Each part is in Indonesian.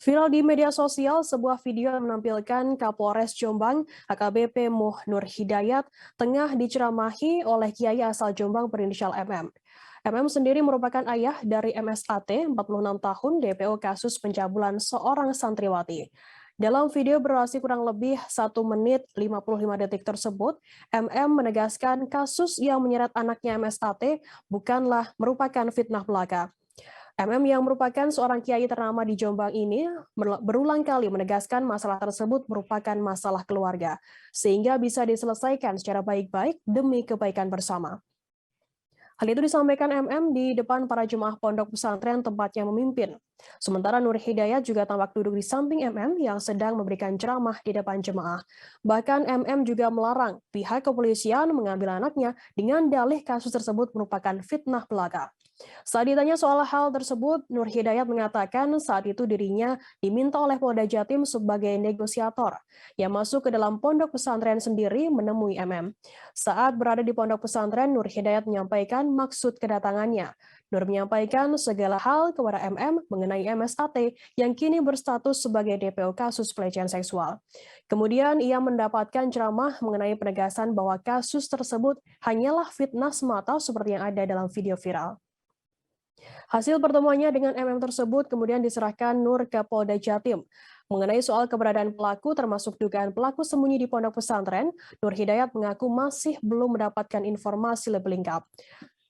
Viral di media sosial, sebuah video yang menampilkan Kapolres Jombang, AKBP Muh Nur Hidayat, tengah diceramahi oleh Kiai asal Jombang berinisial MM. MM sendiri merupakan ayah dari MSAT, 46 tahun, DPO kasus pencabulan seorang santriwati. Dalam video berdurasi kurang lebih 1 menit 55 detik tersebut, MM menegaskan kasus yang menyeret anaknya MSAT bukanlah merupakan fitnah belaka. MM yang merupakan seorang kiai ternama di Jombang ini berulang kali menegaskan masalah tersebut merupakan masalah keluarga, sehingga bisa diselesaikan secara baik-baik demi kebaikan bersama. Hal itu disampaikan MM di depan para jemaah pondok pesantren tempatnya memimpin. Sementara Nur Hidayat juga tampak duduk di samping MM yang sedang memberikan ceramah di depan jemaah. Bahkan MM juga melarang pihak kepolisian mengambil anaknya dengan dalih kasus tersebut merupakan fitnah belaka. Saat ditanya soal hal tersebut, Nur Hidayat mengatakan saat itu dirinya diminta oleh Polda Jatim sebagai negosiator yang masuk ke dalam pondok pesantren sendiri menemui MM. Saat berada di pondok pesantren, Nur Hidayat menyampaikan maksud kedatangannya. Nur menyampaikan segala hal kepada MM mengenai MSAT yang kini berstatus sebagai DPO kasus pelecehan seksual. Kemudian ia mendapatkan ceramah mengenai penegasan bahwa kasus tersebut hanyalah fitnah semata seperti yang ada dalam video viral. Hasil pertemuannya dengan MM tersebut kemudian diserahkan Nur ke Polda Jatim. Mengenai soal keberadaan pelaku termasuk dugaan pelaku sembunyi di pondok pesantren, Nur Hidayat mengaku masih belum mendapatkan informasi lebih lengkap.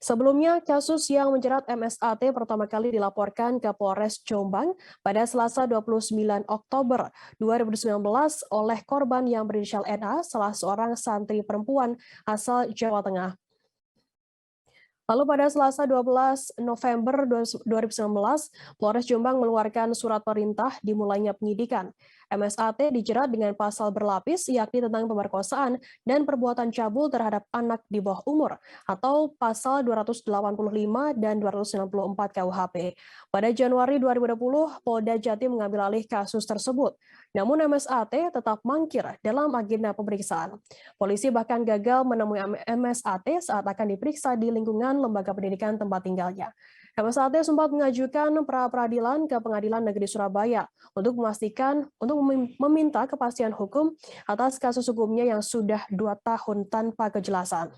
Sebelumnya, kasus yang menjerat MSAT pertama kali dilaporkan ke Polres Jombang pada Selasa 29 Oktober 2019 oleh korban yang berinisial NA, salah seorang santri perempuan asal Jawa Tengah. Lalu pada Selasa 12 November 2019, Polres Jombang mengeluarkan surat perintah dimulainya penyidikan. MSAT dijerat dengan pasal berlapis yakni tentang pemerkosaan dan perbuatan cabul terhadap anak di bawah umur atau pasal 285 dan 294 KUHP. Pada Januari 2020, Polda Jatim mengambil alih kasus tersebut. Namun MSAT tetap mangkir dalam agenda pemeriksaan. Polisi bahkan gagal menemui MSAT saat akan diperiksa di lingkungan lembaga pendidikan tempat tinggalnya. MSAT sempat mengajukan pra-peradilan ke Pengadilan Negeri Surabaya untuk meminta kepastian hukum atas kasus hukumnya yang sudah 2 tahun tanpa kejelasan.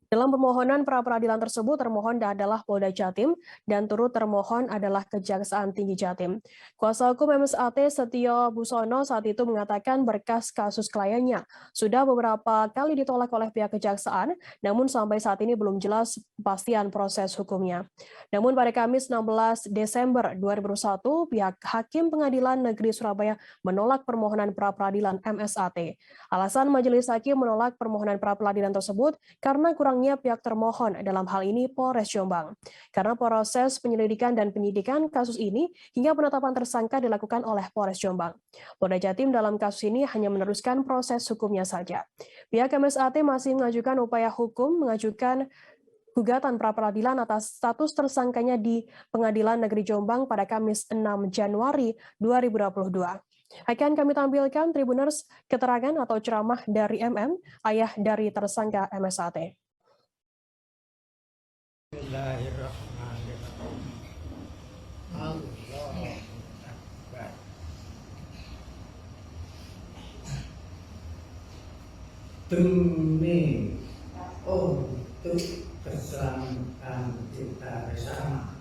Dalam permohonan pra-peradilan tersebut, termohon adalah Polda Jatim dan turut termohon adalah Kejaksaan Tinggi Jatim. Kuasa hukum MSAT Setio Busono saat itu mengatakan berkas kasus kliennya sudah beberapa kali ditolak oleh pihak kejaksaan, namun sampai saat ini belum jelas kepastian proses hukumnya. Namun pada Kamis 16 Desember 2021, pihak Hakim Pengadilan Negeri Surabaya menolak permohonan pra-peradilan MSAT. Alasan majelis hakim menolak permohonan pra-peradilan tersebut karena kurangnya pihak termohon dalam hal ini Polres Jombang. Karena proses penyelidikan dan penyidikan kasus ini hingga penetapan tersangka dilakukan oleh Polres Jombang. Polda Jatim dalam kasus ini hanya meneruskan proses hukumnya saja. Pihak MSAT masih mengajukan upaya hukum, mengajukan gugatan pra-peradilan atas status tersangkanya di Pengadilan Negeri Jombang pada Kamis 6 Januari 2022. Akan kami tampilkan Tribuners keterangan atau ceramah dari MM, ayah dari tersangka MSAT. Bismillahirrahmanirrahim. Allahu Akbar. Demi untuk keselamatan kita bersama,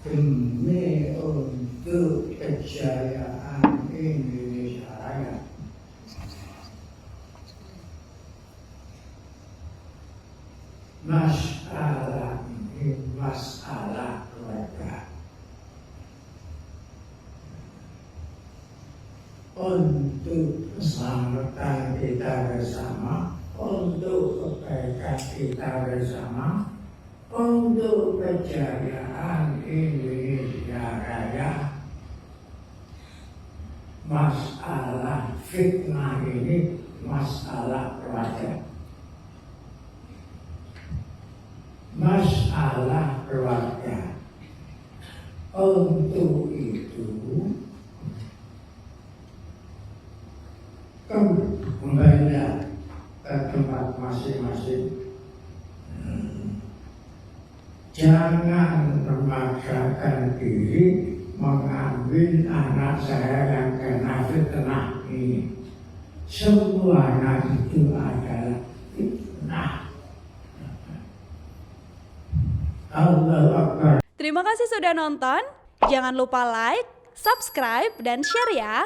demi untuk kejayaan Indonesia Raya, masalah ini masalah keluarga. Untuk keselamatan kita bersama, untuk kebaikan kita bersama, untuk kejayaan Indonesia Raya, masalah fitnah ini masalah keluarga. Masalah keluarga. Untuk itu kembali ke tempat masing-masing. Jangan diri mengambil anak saya yang kena fitnah ini. Semuanya itu adalah fitnah. Allahu Akbar. Terima kasih sudah nonton. Jangan lupa like, subscribe, dan share ya.